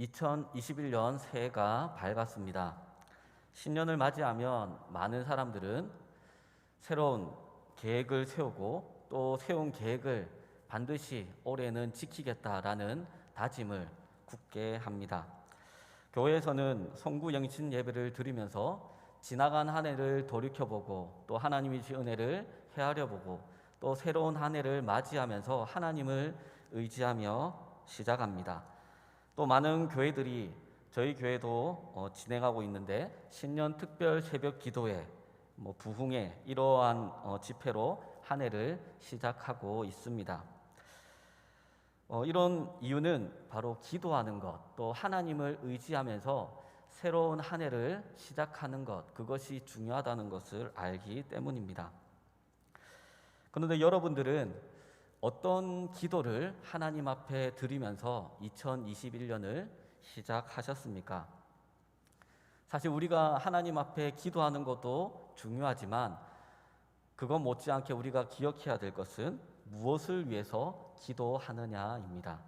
2021년 새해가 밝았습니다. 신년을 맞이하면 많은 사람들은 새로운 계획을 세우고 또 세운 계획을 반드시 올해는 지키겠다라는 다짐을 굳게 합니다. 교회에서는 송구영신 예배를 드리면서 지나간 한 해를 돌이켜보고 또 하나님이 주신 은혜를 헤아려보고 또 새로운 한 해를 맞이하면서 하나님을 의지하며 시작합니다. 또 많은 교회들이 저희 교회도 진행하고 있는데 신년 특별 새벽 기도회, 부흥회 이러한 집회로 한 해를 시작하고 있습니다. 이런 이유는 바로 기도하는 것, 또 하나님을 의지하면서 새로운 한 해를 시작하는 것, 그것이 중요하다는 것을 알기 때문입니다. 그런데 여러분들은 어떤 기도를 하나님 앞에 드리면서 2021년을 시작하셨습니까? 사실 우리가 하나님 앞에 기도하는 것도 중요하지만 그것 못지않게 우리가 기억해야 될 것은 무엇을 위해서 기도하느냐입니다.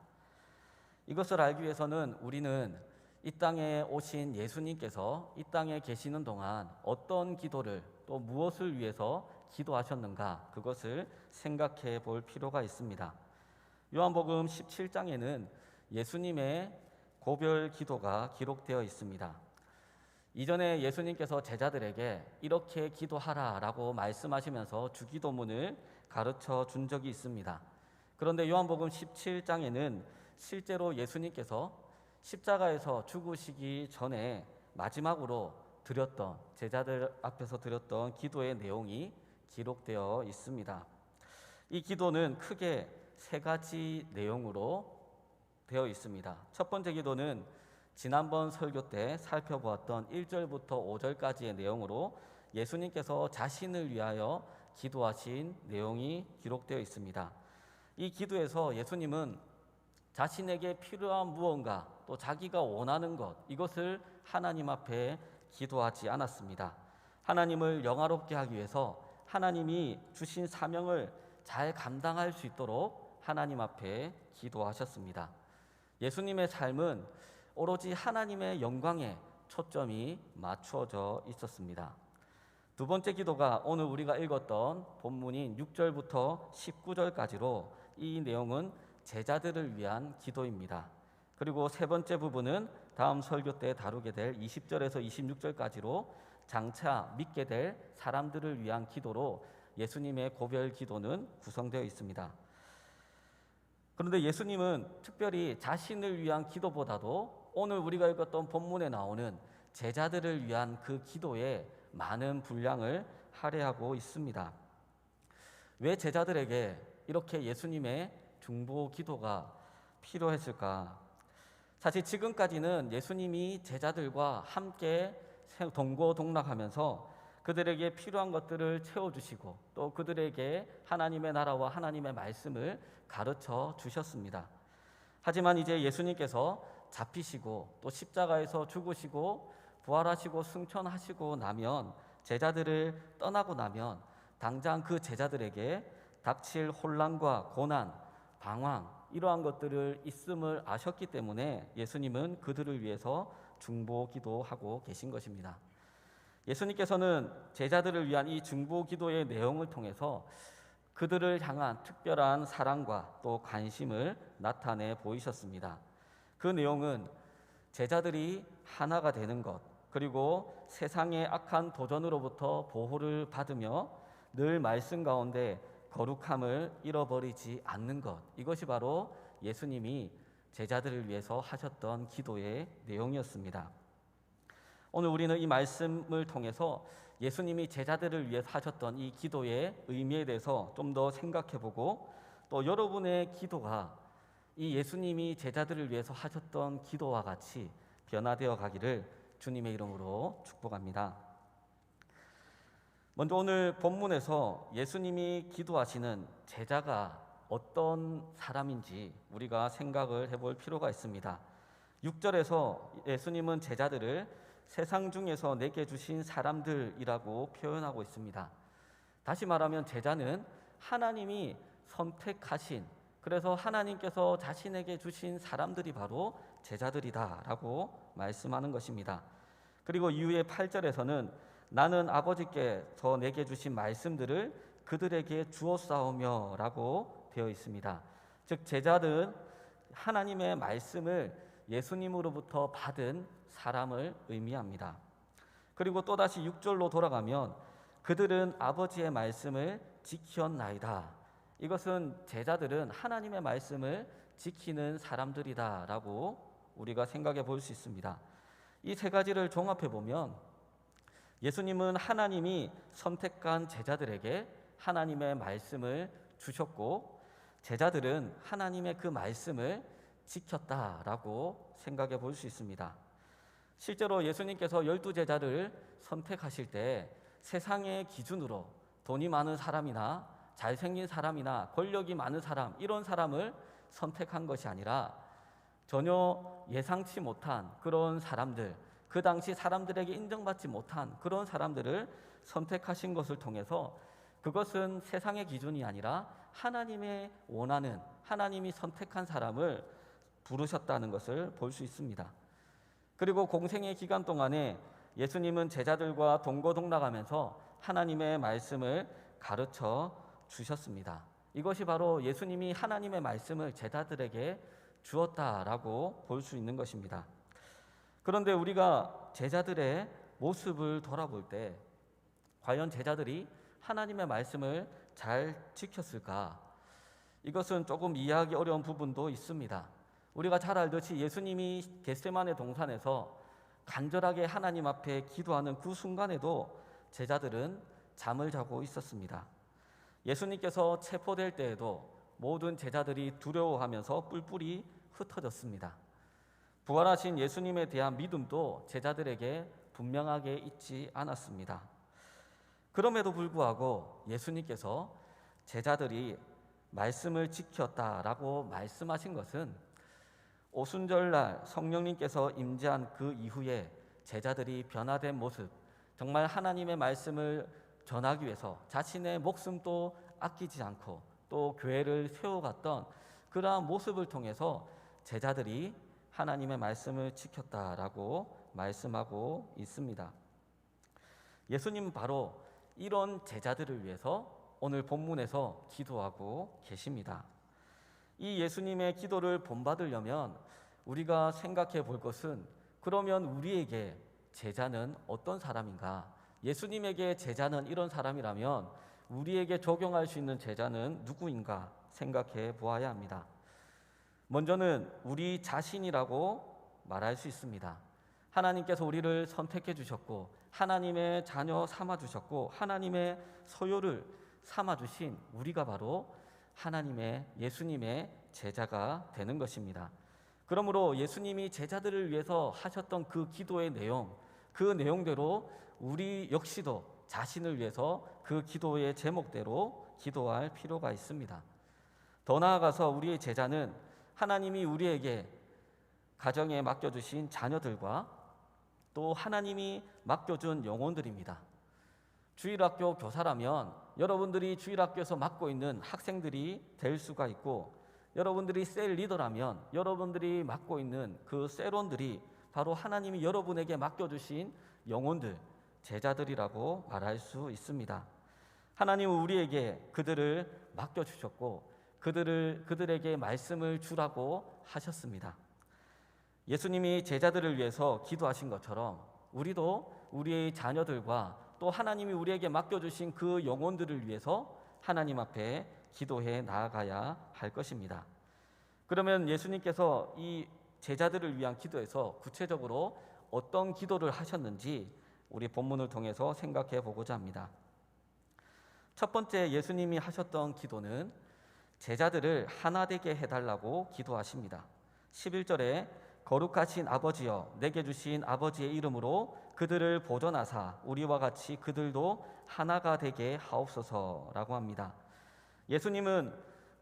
이것을 알기 위해서는 우리는 이 땅에 오신 예수님께서 이 땅에 계시는 동안 어떤 기도를 또 무엇을 위해서 기도하셨는가, 그것을 생각해 볼 필요가 있습니다. 요한복음 17장에는 예수님의 고별 기도가 기록되어 있습니다. 이전에 예수님께서 제자들에게 이렇게 기도하라 라고 말씀하시면서 주기도문을 가르쳐 준 적이 있습니다. 그런데 요한복음 17장에는 실제로 예수님께서 십자가에서 죽으시기 전에 마지막으로 드렸던, 제자들 앞에서 드렸던 기도의 내용이 기록되어 있습니다. 이 기도는 크게 세 가지 내용으로 되어 있습니다. 첫 번째 기도는 지난번 설교 때 살펴보았던 1절부터 5절까지의 내용으로 예수님께서 자신을 위하여 기도하신 내용이 기록되어 있습니다. 이 기도에서 예수님은 자신에게 필요한 무언가, 또 자기가 원하는 것, 이것을 하나님 앞에 기도하지 않았습니다. 하나님을 영화롭게 하기 위해서 하나님이 주신 사명을 잘 감당할 수 있도록 하나님 앞에 기도하셨습니다. 예수님의 삶은 오로지 하나님의 영광에 초점이 맞추어져 있었습니다. 두 번째 기도가 오늘 우리가 읽었던 본문인 6절부터 19절까지로 이 내용은 제자들을 위한 기도입니다. 그리고 세 번째 부분은 다음 설교 때 다루게 될 20절에서 26절까지로 장차 믿게 될 사람들을 위한 기도로 예수님의 고별 기도는 구성되어 있습니다. 그런데 예수님은 특별히 자신을 위한 기도보다도 오늘 우리가 읽었던 본문에 나오는 제자들을 위한 그 기도에 많은 분량을 할애하고 있습니다. 왜 제자들에게 이렇게 예수님의 중보 기도가 필요했을까? 사실 지금까지는 예수님이 제자들과 함께 동고동락하면서 그들에게 필요한 것들을 채워주시고 또 그들에게 하나님의 나라와 하나님의 말씀을 가르쳐 주셨습니다. 하지만 이제 예수님께서 잡히시고 또 십자가에서 죽으시고 부활하시고 승천하시고 나면, 제자들을 떠나고 나면 당장 그 제자들에게 닥칠 혼란과 고난, 방황, 이러한 것들을 있음을 아셨기 때문에 예수님은 그들을 위해서 중보 기도하고 계신 것입니다. 예수님께서는 제자들을 위한 이 중보 기도의 내용을 통해서 그들을 향한 특별한 사랑과 또 관심을 나타내 보이셨습니다. 그 내용은 제자들이 하나가 되는 것, 그리고 세상의 악한 도전으로부터 보호를 받으며 늘 말씀 가운데 거룩함을 잃어버리지 않는 것, 이것이 바로 예수님이 제자들을 위해서 하셨던 기도의 내용이었습니다. 오늘 우리는 이 말씀을 통해서 예수님이 제자들을 위해서 하셨던 이 기도의 의미에 대해서 좀 더 생각해보고, 또 여러분의 기도가 이 예수님이 제자들을 위해서 하셨던 기도와 같이 변화되어 가기를 주님의 이름으로 축복합니다. 먼저 오늘 본문에서 예수님이 기도하시는 제자가 어떤 사람인지 우리가 생각을 해볼 필요가 있습니다. 6절에서 예수님은 제자들을 세상 중에서 내게 주신 사람들이라고 표현하고 있습니다. 다시 말하면 제자는 하나님이 선택하신, 그래서 하나님께서 자신에게 주신 사람들이 바로 제자들이다라고 말씀하는 것입니다. 그리고 이후에 8절에서는 나는 아버지께서 내게 주신 말씀들을 그들에게 주었사오며 라고 되어 있습니다. 즉 제자들은 하나님의 말씀을 예수님으로부터 받은 사람을 의미합니다. 그리고 또다시 6절로 돌아가면 그들은 아버지의 말씀을 지켰나이다. 이것은 제자들은 하나님의 말씀을 지키는 사람들이다라고 우리가 생각해 볼 수 있습니다. 이 세 가지를 종합해 보면 예수님은 하나님이 선택한 제자들에게 하나님의 말씀을 주셨고 제자들은 하나님의 그 말씀을 지켰다라고 생각해 볼 수 있습니다. 실제로 예수님께서 12제자를 선택하실 때 세상의 기준으로 돈이 많은 사람이나 잘생긴 사람이나 권력이 많은 사람 이런 사람을 선택한 것이 아니라 전혀 예상치 못한 그런 사람들, 그 당시 사람들에게 인정받지 못한 그런 사람들을 선택하신 것을 통해서 그것은 세상의 기준이 아니라 하나님의 원하는, 하나님이 선택한 사람을 부르셨다는 것을 볼 수 있습니다. 그리고 공생의 기간 동안에 예수님은 제자들과 동고동락하면서 하나님의 말씀을 가르쳐 주셨습니다. 이것이 바로 예수님이 하나님의 말씀을 제자들에게 주었다라고 볼 수 있는 것입니다. 그런데 우리가 제자들의 모습을 돌아볼 때 과연 제자들이 하나님의 말씀을 잘 지켰을까? 이것은 조금 이해하기 어려운 부분도 있습니다. 우리가 잘 알듯이 예수님이 겟세마네 동산에서 간절하게 하나님 앞에 기도하는 그 순간에도 제자들은 잠을 자고 있었습니다. 예수님께서 체포될 때에도 모든 제자들이 두려워하면서 뿔뿔이 흩어졌습니다. 부활하신 예수님에 대한 믿음도 제자들에게 분명하게 있지 않았습니다. 그럼에도 불구하고 예수님께서 제자들이 말씀을 지켰다라고 말씀하신 것은 오순절날 성령님께서 임재한 그 이후에 제자들이 변화된 모습, 정말 하나님의 말씀을 전하기 위해서 자신의 목숨도 아끼지 않고 또 교회를 세워갔던 그러한 모습을 통해서 제자들이 하나님의 말씀을 지켰다라고 말씀하고 있습니다. 예수님은 바로 이런 제자들을 위해서 오늘 본문에서 기도하고 계십니다. 이 예수님의 기도를 본받으려면 우리가 생각해 볼 것은 그러면 우리에게 제자는 어떤 사람인가? 예수님에게 제자는 이런 사람이라면 우리에게 적용할 수 있는 제자는 누구인가 생각해 보아야 합니다. 먼저는 우리 자신이라고 말할 수 있습니다. 하나님께서 우리를 선택해 주셨고 하나님의 자녀 삼아 주셨고 하나님의 소유를 삼아 주신 우리가 바로 하나님의 예수님의 제자가 되는 것입니다. 그러므로 예수님이 제자들을 위해서 하셨던 그 기도의 내용, 그 내용대로 우리 역시도 자신을 위해서 그 기도의 제목대로 기도할 필요가 있습니다. 더 나아가서 우리의 제자는 하나님이 우리에게 가정에 맡겨주신 자녀들과 또 하나님이 맡겨준 영혼들입니다. 주일학교 교사라면 여러분들이 주일학교에서 맡고 있는 학생들이 될 수가 있고 여러분들이 셀 리더라면 여러분들이 맡고 있는 그 셀원들이 바로 하나님이 여러분에게 맡겨주신 영혼들, 제자들이라고 말할 수 있습니다. 하나님은 우리에게 그들을 맡겨주셨고 그들에게 말씀을 주라고 하셨습니다. 예수님이 제자들을 위해서 기도하신 것처럼 우리도 우리의 자녀들과 또 하나님이 우리에게 맡겨주신 그 영혼들을 위해서 하나님 앞에 기도해 나아가야 할 것입니다. 그러면 예수님께서 이 제자들을 위한 기도에서 구체적으로 어떤 기도를 하셨는지 우리 본문을 통해서 생각해 보고자 합니다. 첫 번째 예수님이 하셨던 기도는 제자들을 하나 되게 해달라고 기도하십니다. 11절에 거룩하신 아버지여 내게 주신 아버지의 이름으로 그들을 보존하사 우리와 같이 그들도 하나가 되게 하옵소서라고 합니다. 예수님은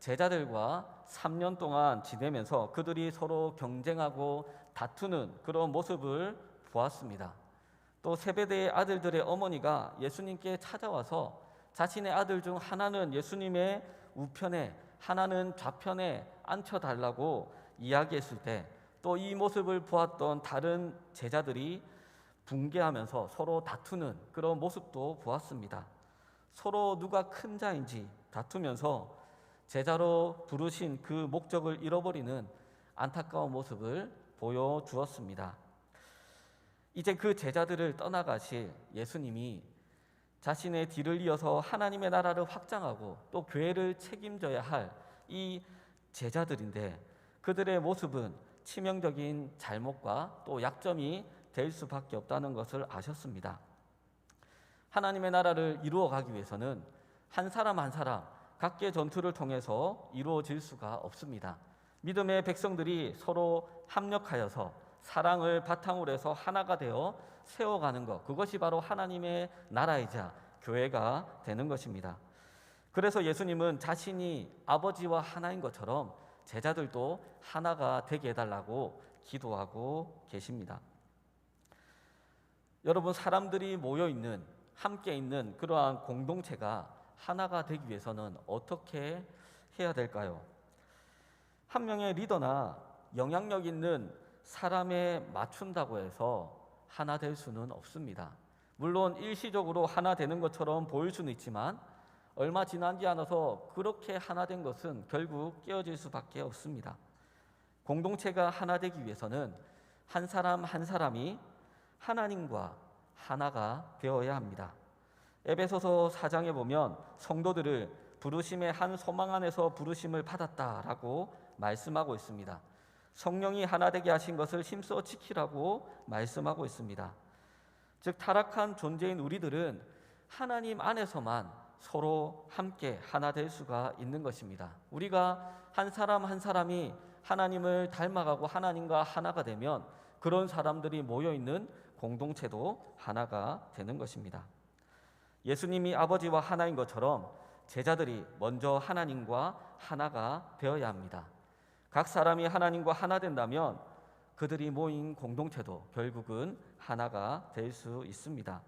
제자들과 3년 동안 지내면서 그들이 서로 경쟁하고 다투는 그런 모습을 보았습니다. 또 세베대의 아들들의 어머니가 예수님께 찾아와서 자신의 아들 중 하나는 예수님의 우편에 하나는 좌편에 앉혀달라고 이야기했을 때 또 또 이 모습을 보았던 다른 제자들이 붕괴하면서 서로 다투는 그런 모습도 보았습니다. 서로 누가 큰 자인지 다투면서 제자로 부르신 그 목적을 잃어버리는 안타까운 모습을 보여주었습니다. 이제 그 제자들을 떠나가실 예수님이 자신의 뒤를 이어서 하나님의 나라를 확장하고 또 교회를 책임져야 할 이 제자들인데, 그들의 모습은 치명적인 잘못과 또 약점이 될 수밖에 없다는 것을 아셨습니다. 하나님의 나라를 이루어가기 위해서는 한 사람 한 사람 각계 전투를 통해서 이루어질 수가 없습니다. 믿음의 백성들이 서로 합력하여서 사랑을 바탕으로 해서 하나가 되어 세워가는 것, 그것이 바로 하나님의 나라이자 교회가 되는 것입니다. 그래서 예수님은 자신이 아버지와 하나인 것처럼 제자들도 하나가 되게 해달라고 기도하고 계십니다. 여러분, 사람들이 모여있는, 함께 있는 그러한 공동체가 하나가 되기 위해서는 어떻게 해야 될까요? 한 명의 리더나 영향력 있는 사람에 맞춘다고 해서 하나 될 수는 없습니다. 물론 일시적으로 하나 되는 것처럼 보일 수는 있지만 얼마 지나지 않아서 그렇게 하나 된 것은 결국 깨어질 수밖에 없습니다. 공동체가 하나 되기 위해서는 한 사람 한 사람이 하나님과 하나가 되어야 합니다. 에베소서 4장에 보면 성도들을 부르심의 한 소망 안에서 부르심을 받았다라고 말씀하고 있습니다. 성령이 하나 되게 하신 것을 힘써 지키라고 말씀하고 있습니다. 즉, 타락한 존재인 우리들은 하나님 안에서만 서로 함께 하나 될 수가 있는 것입니다. 우리가 한 사람 한 사람이 하나님을 닮아가고 하나님과 하나가 되면 그런 사람들이 모여있는 공동체도 하나가 되는 것입니다. 예수님이 아버지와 하나인 것처럼 제자들이 먼저 하나님과 하나가 되어야 합니다. 각 사람이 하나님과 하나 된다면 그들이 모인 공동체도 결국은 하나가 될 수 있습니다.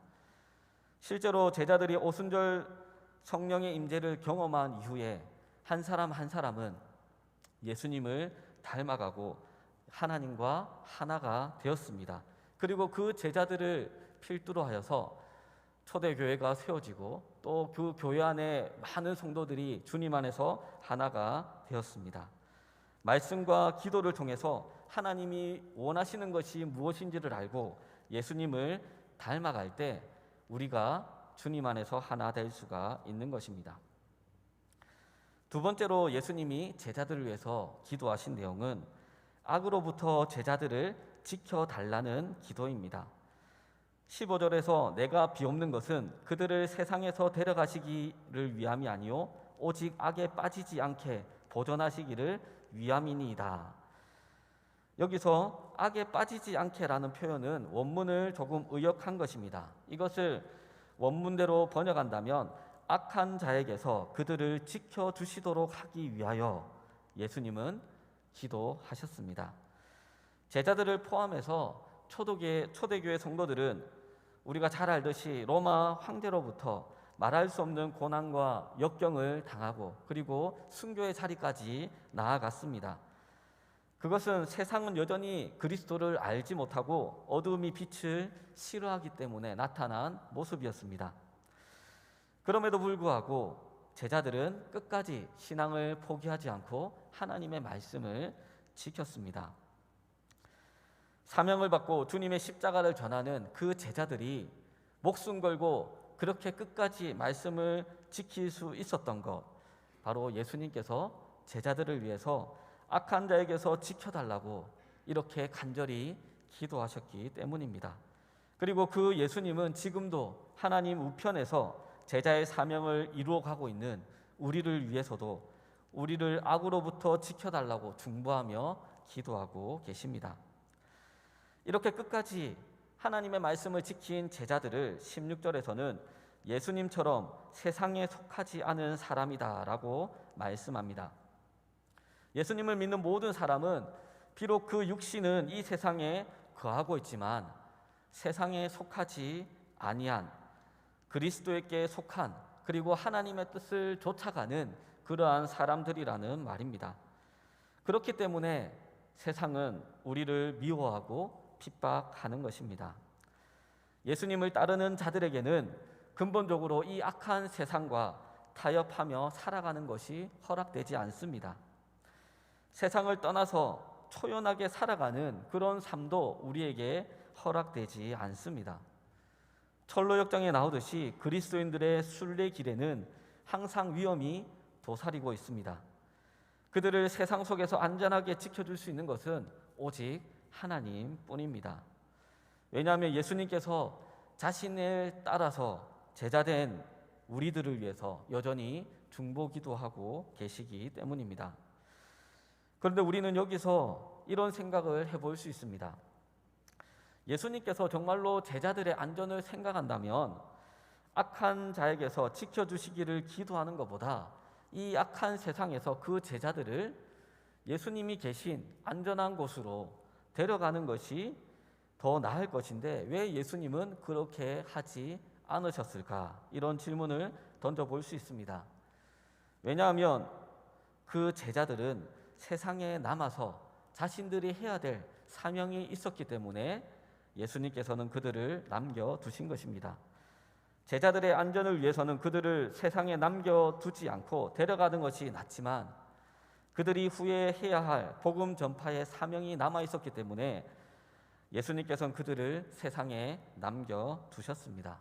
실제로 제자들이 오순절 성령의 임재를 경험한 이후에 한 사람 한 사람은 예수님을 닮아가고 하나님과 하나가 되었습니다. 그리고 그 제자들을 필두로 하여서 초대교회가 세워지고 또 그 교회 안에 많은 성도들이 주님 안에서 하나가 되었습니다. 말씀과 기도를 통해서 하나님이 원하시는 것이 무엇인지를 알고 예수님을 닮아갈 때 우리가 주님 안에서 하나 될 수가 있는 것입니다. 두 번째로 예수님이 제자들을 위해서 기도하신 내용은 악으로부터 제자들을 지켜달라는 기도입니다. 15절에서 내가 비옵는 것은 그들을 세상에서 데려가시기를 위함이 아니요 오직 악에 빠지지 않게 보존하시기를 위함이니이다. 여기서 악에 빠지지 않게라는 표현은 원문을 조금 의역한 것입니다. 이것을 원문대로 번역한다면 악한 자에게서 그들을 지켜주시도록 하기 위하여 예수님은 기도하셨습니다. 제자들을 포함해서 초대교회 성도들은 우리가 잘 알듯이 로마 황제로부터 말할 수 없는 고난과 역경을 당하고 그리고 순교의 자리까지 나아갔습니다. 그것은 세상은 여전히 그리스도를 알지 못하고 어둠이 빛을 싫어하기 때문에 나타난 모습이었습니다. 그럼에도 불구하고 제자들은 끝까지 신앙을 포기하지 않고 하나님의 말씀을 지켰습니다. 사명을 받고 주님의 십자가를 전하는 그 제자들이 목숨 걸고 그렇게 끝까지 말씀을 지킬 수 있었던 것, 바로 예수님께서 제자들을 위해서 악한 자에게서 지켜달라고 이렇게 간절히 기도하셨기 때문입니다. 그리고 그 예수님은 지금도 하나님 우편에서 제자의 사명을 이루어가고 있는 우리를 위해서도 우리를 악으로부터 지켜달라고 중보하며 기도하고 계십니다. 이렇게 끝까지 하나님의 말씀을 지킨 제자들을 16절에서는 예수님처럼 세상에 속하지 않은 사람이다라고 말씀합니다. 예수님을 믿는 모든 사람은 비록 그 육신은 이 세상에 거하고 있지만 세상에 속하지 아니한 그리스도에게 속한 그리고 하나님의 뜻을 쫓아가는 그러한 사람들이라는 말입니다. 그렇기 때문에 세상은 우리를 미워하고 핍박하는 것입니다. 예수님을 따르는 자들에게는 근본적으로 이 악한 세상과 타협하며 살아가는 것이 허락되지 않습니다. 세상을 떠나서 초연하게 살아가는 그런 삶도 우리에게 허락되지 않습니다. 철로역정에 나오듯이 그리스도인들의 순례길에는 항상 위험이 도사리고 있습니다. 그들을 세상 속에서 안전하게 지켜줄 수 있는 것은 오직 하나님뿐입니다. 왜냐하면 예수님께서 자신을 따라서 제자된 우리들을 위해서 여전히 중보기도하고 계시기 때문입니다. 그런데 우리는 여기서 이런 생각을 해볼 수 있습니다. 예수님께서 정말로 제자들의 안전을 생각한다면 악한 자에게서 지켜주시기를 기도하는 것보다 이 악한 세상에서 그 제자들을 예수님이 계신 안전한 곳으로 데려가는 것이 더 나을 것인데 왜 예수님은 그렇게 하지 않으셨을까? 이런 질문을 던져볼 수 있습니다. 왜냐하면 그 제자들은 세상에 남아서 자신들이 해야 될 사명이 있었기 때문에 예수님께서는 그들을 남겨두신 것입니다. 제자들의 안전을 위해서는 그들을 세상에 남겨두지 않고 데려가는 것이 낫지만 그들이 후에 해야 할 복음 전파의 사명이 남아있었기 때문에 예수님께서는 그들을 세상에 남겨두셨습니다.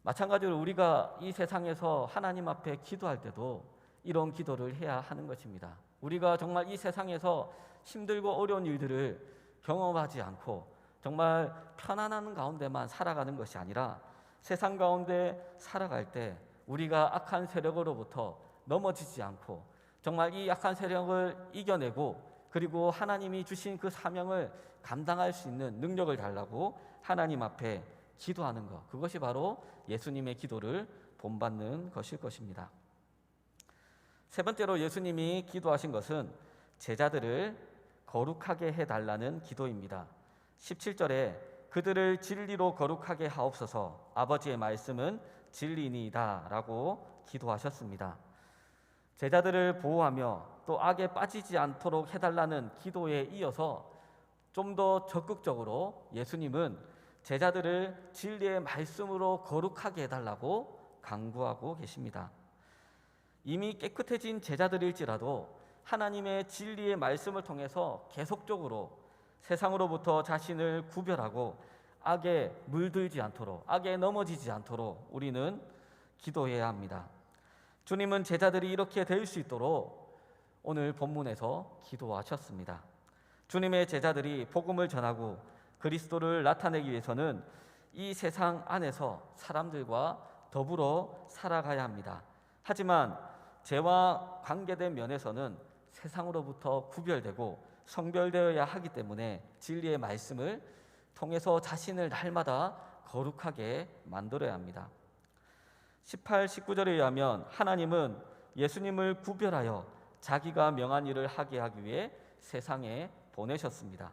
마찬가지로 우리가 이 세상에서 하나님 앞에 기도할 때도 이런 기도를 해야 하는 것입니다. 우리가 정말 이 세상에서 힘들고 어려운 일들을 경험하지 않고 정말 편안한 가운데만 살아가는 것이 아니라 세상 가운데 살아갈 때 우리가 악한 세력으로부터 넘어지지 않고 정말 이 악한 세력을 이겨내고 그리고 하나님이 주신 그 사명을 감당할 수 있는 능력을 달라고 하나님 앞에 기도하는 것, 그것이 바로 예수님의 기도를 본받는 것일 것입니다. 세 번째로 예수님이 기도하신 것은 제자들을 거룩하게 해달라는 기도입니다. 17절에 그들을 진리로 거룩하게 하옵소서, 아버지의 말씀은 진리니이다 라고 기도하셨습니다. 제자들을 보호하며 또 악에 빠지지 않도록 해달라는 기도에 이어서 좀 더 적극적으로 예수님은 제자들을 진리의 말씀으로 거룩하게 해달라고 강구하고 계십니다. 이미 깨끗해진 제자들일지라도 하나님의 진리의 말씀을 통해서 계속적으로 세상으로부터 자신을 구별하고 악에 물들지 않도록, 악에 넘어지지 않도록 우리는 기도해야 합니다. 주님은 제자들이 이렇게 될 수 있도록 오늘 본문에서 기도하셨습니다. 주님의 제자들이 복음을 전하고 그리스도를 나타내기 위해서는 이 세상 안에서 사람들과 더불어 살아가야 합니다. 하지만 죄와 관계된 면에서는 세상으로부터 구별되고 성별되어야 하기 때문에 진리의 말씀을 통해서 자신을 날마다 거룩하게 만들어야 합니다. 18, 19절에 의하면 하나님은 예수님을 구별하여 자기가 명한 일을 하게 하기 위해 세상에 보내셨습니다.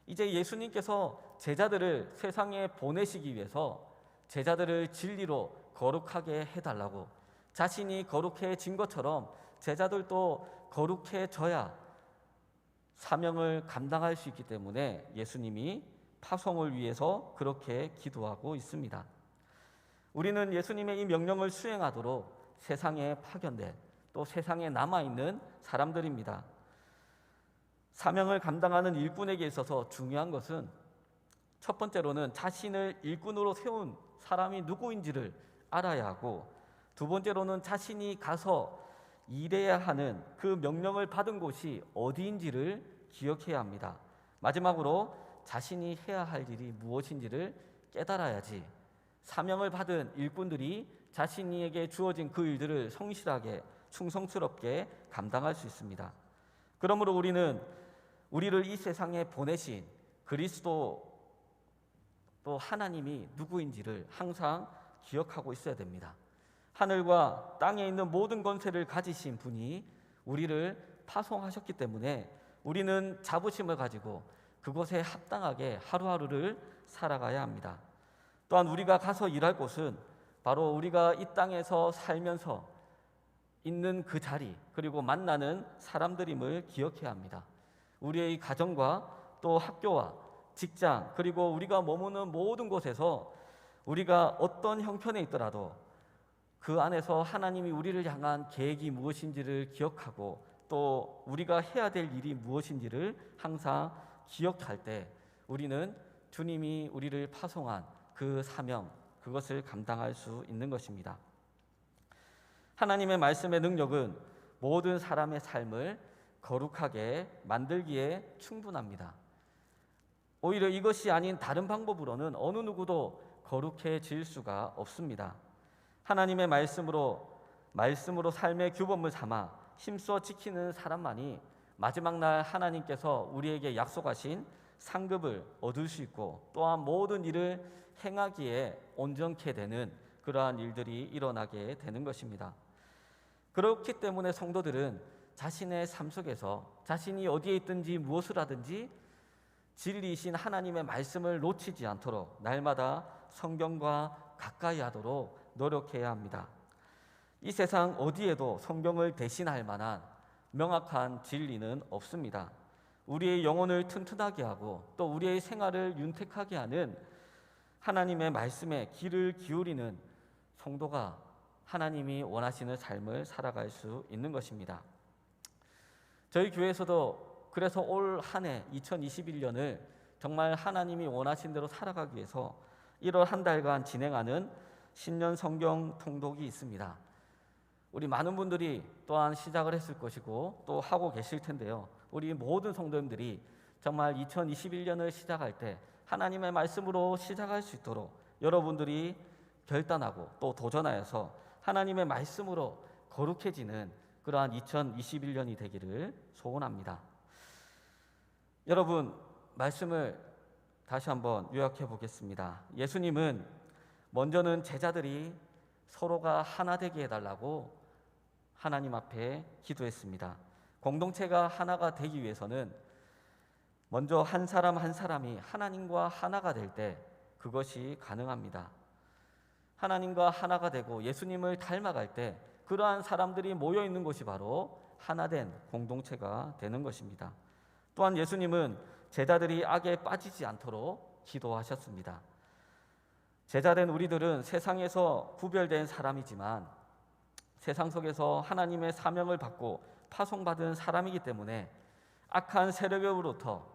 이제 예수님께서 제자들을 세상에 보내시기 위해서 제자들을 진리로 거룩하게 해달라고, 자신이 거룩해진 것처럼 제자들도 거룩해져야 사명을 감당할 수 있기 때문에 예수님이 파송을 위해서 그렇게 기도하고 있습니다. 우리는 예수님의 이 명령을 수행하도록 세상에 파견된 또 세상에 남아있는 사람들입니다. 사명을 감당하는 일꾼에게 있어서 중요한 것은 첫 번째로는 자신을 일꾼으로 세운 사람이 누구인지를 알아야 하고, 두 번째로는 자신이 가서 일해야 하는 그 명령을 받은 곳이 어디인지를 기억해야 합니다. 마지막으로 자신이 해야 할 일이 무엇인지를 깨달아야지 사명을 받은 일꾼들이 자신에게 주어진 그 일들을 성실하게 충성스럽게 감당할 수 있습니다. 그러므로 우리를 이 세상에 보내신 그리스도 또 하나님이 누구인지를 항상 기억하고 있어야 됩니다. 하늘과 땅에 있는 모든 권세를 가지신 분이 우리를 파송하셨기 때문에 우리는 자부심을 가지고 그곳에 합당하게 하루하루를 살아가야 합니다. 또한 우리가 가서 일할 곳은 바로 우리가 이 땅에서 살면서 있는 그 자리, 그리고 만나는 사람들임을 기억해야 합니다. 우리의 가정과 또 학교와 직장, 그리고 우리가 머무는 모든 곳에서 우리가 어떤 형편에 있더라도 그 안에서 하나님이 우리를 향한 계획이 무엇인지를 기억하고 또 우리가 해야 될 일이 무엇인지를 항상 기억할 때 우리는 주님이 우리를 파송한 그 사명, 그것을 감당할 수 있는 것입니다. 하나님의 말씀의 능력은 모든 사람의 삶을 거룩하게 만들기에 충분합니다. 오히려 이것이 아닌 다른 방법으로는 어느 누구도 거룩해질 수가 없습니다. 하나님의 말씀으로 삶의 규범을 삼아 힘써 지키는 사람만이 마지막 날 하나님께서 우리에게 약속하신 상급을 얻을 수 있고 또한 모든 일을 행하기에 온전케 되는 그러한 일들이 일어나게 되는 것입니다. 그렇기 때문에 성도들은 자신의 삶 속에서 자신이 어디에 있든지 무엇을 하든지 진리이신 하나님의 말씀을 놓치지 않도록 날마다 성경과 가까이 하도록 노력해야 합니다. 이 세상 어디에도 성경을 대신할 만한 명확한 진리는 없습니다. 우리의 영혼을 튼튼하게 하고 또 우리의 생활을 윤택하게 하는 하나님의 말씀에 귀를 기울이는 성도가 하나님이 원하시는 삶을 살아갈 수 있는 것입니다. 저희 교회에서도 그래서 올 한 해 2021년을 정말 하나님이 원하신 대로 살아가기 위해서 1월 한 달간 진행하는 신년 성경 통독이 있습니다. 우리 많은 분들이 또한 시작을 했을 것이고 또 하고 계실 텐데요. 우리 모든 성도님들이 정말 2021년을 시작할 때 하나님의 말씀으로 시작할 수 있도록 여러분들이 결단하고 또 도전하여서 하나님의 말씀으로 거룩해지는 그러한 2021년이 되기를 소원합니다. 여러분, 말씀을 다시 한번 요약해 보겠습니다. 예수님은 먼저는 제자들이 서로가 하나 되게 해달라고 하나님 앞에 기도했습니다. 공동체가 하나가 되기 위해서는 먼저 한 사람 한 사람이 하나님과 하나가 될 때 그것이 가능합니다. 하나님과 하나가 되고 예수님을 닮아갈 때 그러한 사람들이 모여 있는 곳이 바로 하나된 공동체가 되는 것입니다. 또한 예수님은 제자들이 악에 빠지지 않도록 기도하셨습니다. 제자된 우리들은 세상에서 구별된 사람이지만 세상 속에서 하나님의 사명을 받고 파송받은 사람이기 때문에 악한 세력으로부터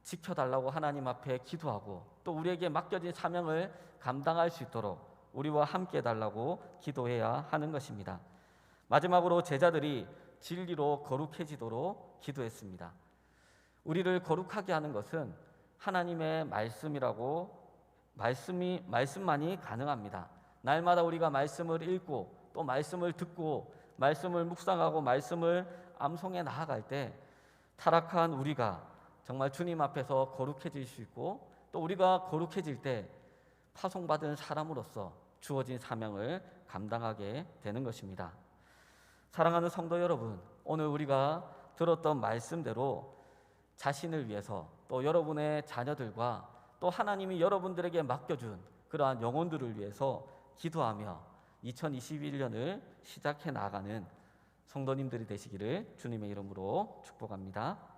지켜달라고 하나님 앞에 기도하고 또 우리에게 맡겨진 사명을 감당할 수 있도록 우리와 함께 해달라고 기도해야 하는 것입니다. 마지막으로 제자들이 진리로 거룩해지도록 기도했습니다. 우리를 거룩하게 하는 것은 하나님의 말씀만이 가능합니다. 날마다 우리가 말씀을 읽고 또 말씀을 듣고 말씀을 묵상하고 말씀을 암송해 나아갈 때 타락한 우리가 정말 주님 앞에서 거룩해질 수 있고 또 우리가 거룩해질 때 파송받은 사람으로서 주어진 사명을 감당하게 되는 것입니다. 사랑하는 성도 여러분, 오늘 우리가 들었던 말씀대로 자신을 위해서 또 여러분의 자녀들과 또 하나님이 여러분들에게 맡겨준 그러한 영혼들을 위해서 기도하며 2021년을 시작해 나가는 성도님들이 되시기를 주님의 이름으로 축복합니다.